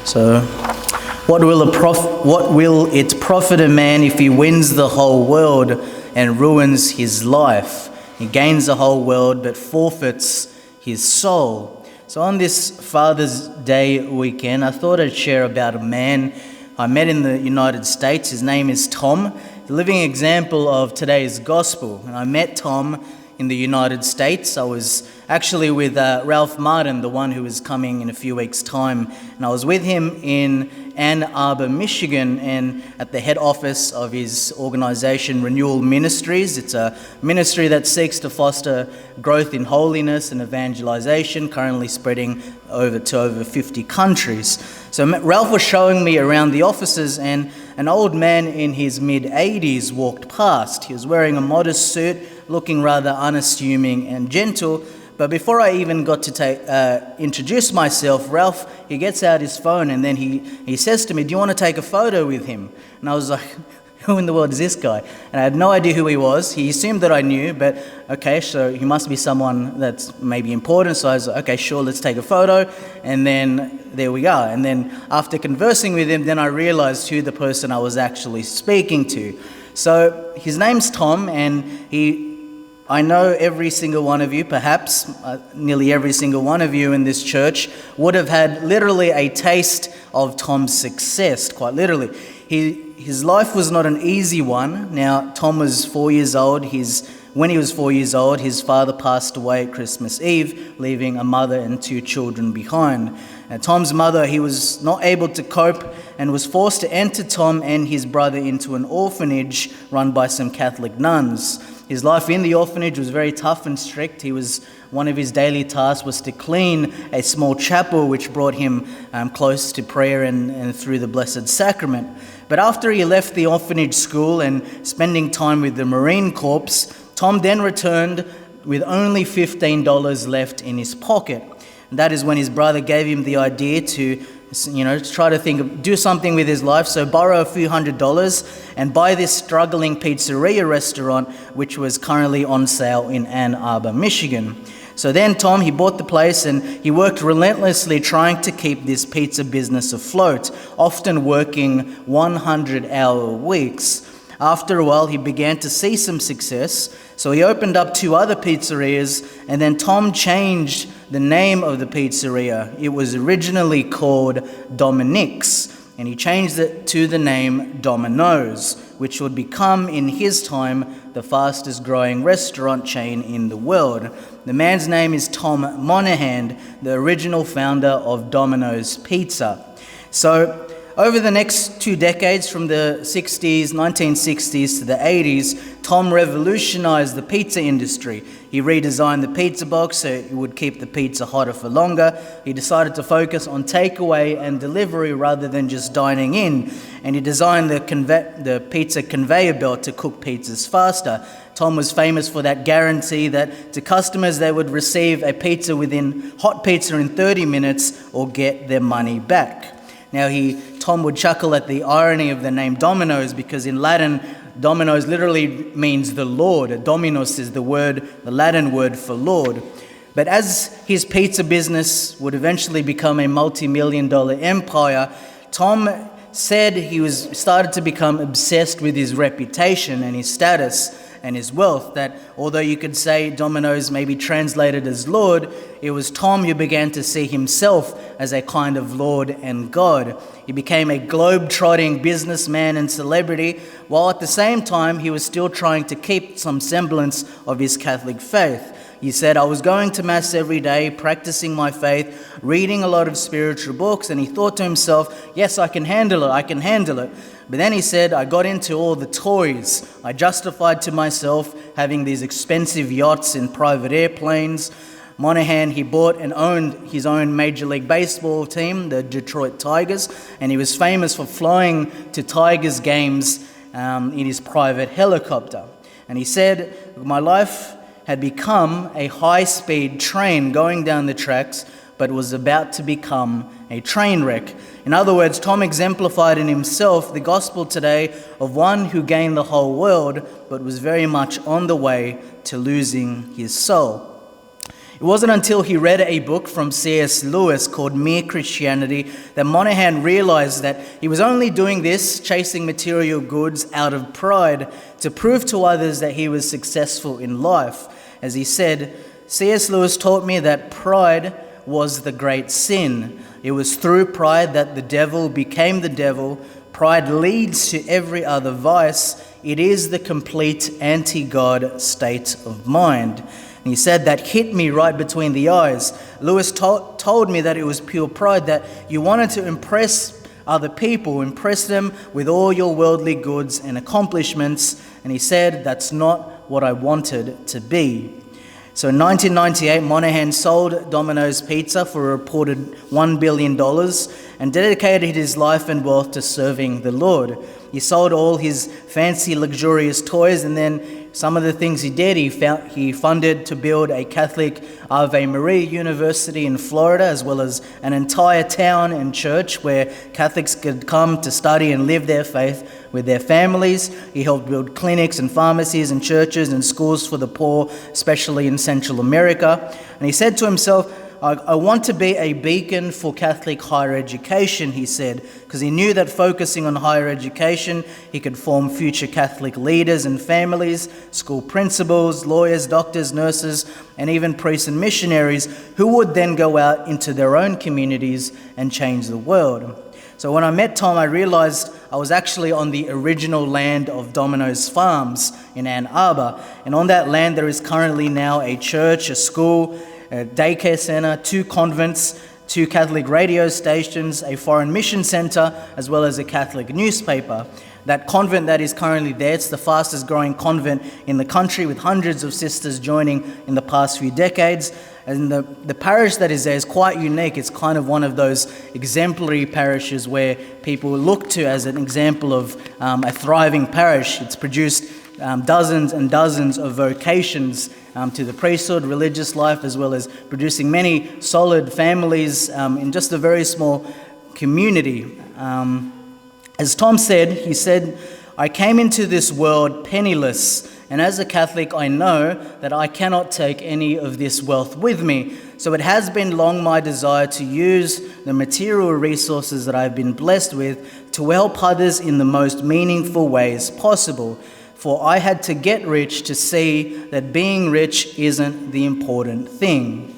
So, what will it profit a man if he wins the whole world and ruins his life? He gains the whole world but forfeits his soul. So on this Father's Day weekend, I thought I'd share about a man I met in the United States. His name is Tom, the living example of today's gospel. And I met Tom in the United States. I was actually with Ralph Martin, the one who is coming in a few weeks' time. And I was with him in Ann Arbor, Michigan, and at the head office of his organization, Renewal Ministries. It's a ministry that seeks to foster growth in holiness and evangelization, currently spreading over 50 countries. So Ralph was showing me around the offices, and an old man in his mid-80s walked past. He was wearing a modest suit, looking rather unassuming and gentle. But before I even got to introduce myself, Ralph, he gets out his phone and then he says to me, "Do you want to take a photo with him?" And I was like, who in the world is this guy? And I had no idea who he was. He assumed that I knew, but okay, so he must be someone that's maybe important. So I was like, okay, sure, let's take a photo. And then there we are. And then after conversing with him, then I realized who the person I was actually speaking to. So his name's Tom, and I know every single one of you, perhaps nearly every single one of you in this church, would have had literally a taste of Tom's success, quite literally. His life was not an easy one. Now, Tom was 4 years old. When he was 4 years old, his father passed away at Christmas Eve, leaving a mother and 2 children behind. Tom's mother, he was not able to cope and was forced to enter Tom and his brother into an orphanage run by some Catholic nuns. His life in the orphanage was very tough and strict. One of his daily tasks was to clean a small chapel, which brought him close to prayer and through the Blessed Sacrament. But after he left the orphanage school and spending time with the Marine Corps, Tom then returned with only $15 left in his pocket. And that is when his brother gave him the idea to try to do something with his life. So borrow a few $100s and buy this struggling pizzeria restaurant, which was currently on sale in Ann Arbor, Michigan. So then Tom, he bought the place and he worked relentlessly trying to keep this pizza business afloat, often working 100-hour weeks. After a while, he began to see some success, so he opened up 2 other pizzerias, and then Tom changed the name of the pizzeria. It was originally called Dominick's, and he changed it to the name Domino's, which would become, in his time, the fastest growing restaurant chain in the world. The man's name is Tom Monahan, the original founder of Domino's Pizza. So, over the next 2 decades, from the 1960s to the 80s, Tom revolutionized the pizza industry. He redesigned the pizza box so it would keep the pizza hotter for longer. He decided to focus on takeaway and delivery rather than just dining in. And he designed the pizza conveyor belt to cook pizzas faster. Tom was famous for that guarantee that to customers they would receive a hot pizza in 30 minutes or get their money back. Now, Tom would chuckle at the irony of the name Domino's, because in Latin, Domino's literally means the Lord. Dominus is the Latin word for Lord. But as his pizza business would eventually become a multi-million-dollar empire, Tom said he started to become obsessed with his reputation and his status and his wealth, that although you could say Domino's may be translated as Lord, it was Tom who began to see himself as a kind of Lord and God. He became a globe-trotting businessman and celebrity, while at the same time he was still trying to keep some semblance of his Catholic faith. He said, "I was going to Mass every day, practicing my faith, reading a lot of spiritual books," and he thought to himself, "Yes, I can handle it. But then he said, "I got into all the toys. I justified to myself having these expensive yachts and private airplanes." Monahan, he bought and owned his own Major League Baseball team, the Detroit Tigers, and he was famous for flying to Tigers games in his private helicopter. And he said, "My life had become a high-speed train going down the tracks, but was about to become a train wreck." In other words, Tom exemplified in himself the gospel today of one who gained the whole world, but was very much on the way to losing his soul. It wasn't until he read a book from C.S. Lewis called Mere Christianity that Monahan realized that he was only doing this, chasing material goods, out of pride to prove to others that he was successful in life. As he said, C.S. Lewis taught me that pride was the great sin. It was through pride that the devil became the devil. Pride leads to every other vice. It is the complete anti-God state of mind. And he said that hit me right between the eyes. Lewis told me that it was pure pride, that you wanted to impress other people, impress them with all your worldly goods and accomplishments. And he said, that's not what I wanted to be. So in 1998, Monahan sold Domino's Pizza for a reported $1 billion and dedicated his life and wealth to serving the Lord. He sold all his fancy, luxurious toys, and then some of the things he did, he funded to build a Catholic Ave Maria University in Florida, as well as an entire town and church where Catholics could come to study and live their faith with their families. He helped build clinics and pharmacies and churches and schools for the poor, especially in Central America. And he said to himself, I want to be a beacon for Catholic higher education, he said, because he knew that focusing on higher education, he could form future Catholic leaders and families, school principals, lawyers, doctors, nurses, and even priests and missionaries who would then go out into their own communities and change the world. So when I met Tom, I realized I was actually on the original land of Domino's Farms in Ann Arbor. And on that land, there is currently now a church, a school, a daycare center, 2 convents, 2 Catholic radio stations, a foreign mission center, as well as a Catholic newspaper. That convent that is currently there, it's the fastest growing convent in the country, with hundreds of sisters joining in the past few decades. And the parish that is there is quite unique. It's kind of one of those exemplary parishes where people look to as an example of a thriving parish. It's produced dozens and dozens of vocations to the priesthood, religious life, as well as producing many solid families in just a very small community. As Tom said, he said, I came into this world penniless, and as a Catholic, I know that I cannot take any of this wealth with me. So it has been long my desire to use the material resources that I've been blessed with to help others in the most meaningful ways possible. For I had to get rich to see that being rich isn't the important thing.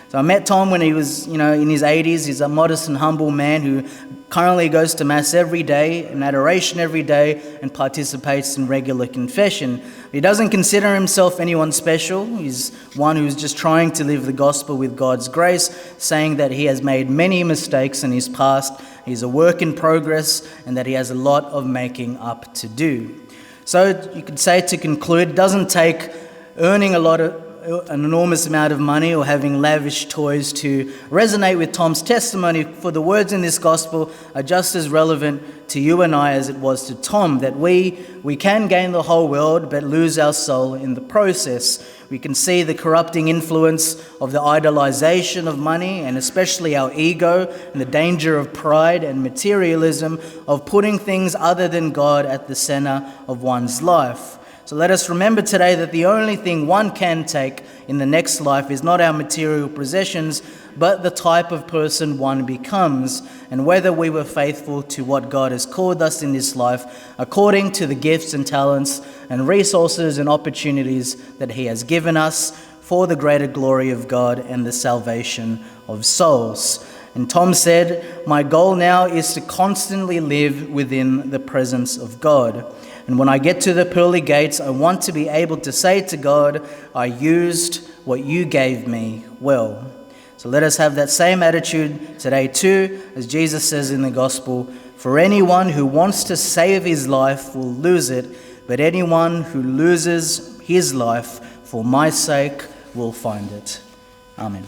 So I met Tom when he was, in his 80s. He's a modest and humble man who currently goes to Mass every day, in adoration every day, and participates in regular confession. He doesn't consider himself anyone special. He's one who's just trying to live the gospel with God's grace, saying that he has made many mistakes in his past, he's a work in progress, and that he has a lot of making up to do. So you could say, to conclude, it doesn't take earning an enormous amount of money or having lavish toys to resonate with Tom's testimony, for the words in this gospel are just as relevant to you and I as it was to Tom, that we can gain the whole world but lose our soul in the process. We can see the corrupting influence of the idolization of money, and especially our ego, and the danger of pride and materialism, of putting things other than God at the center of one's life. So let us remember today that the only thing one can take in the next life is not our material possessions, but the type of person one becomes, and whether we were faithful to what God has called us in this life, according to the gifts and talents and resources and opportunities that He has given us for the greater glory of God and the salvation of souls. And Tom said, my goal now is to constantly live within the presence of God. And when I get to the pearly gates, I want to be able to say to God, I used what you gave me well. So let us have that same attitude today too, as Jesus says in the gospel, for anyone who wants to save his life will lose it, but anyone who loses his life for my sake will find it. Amen.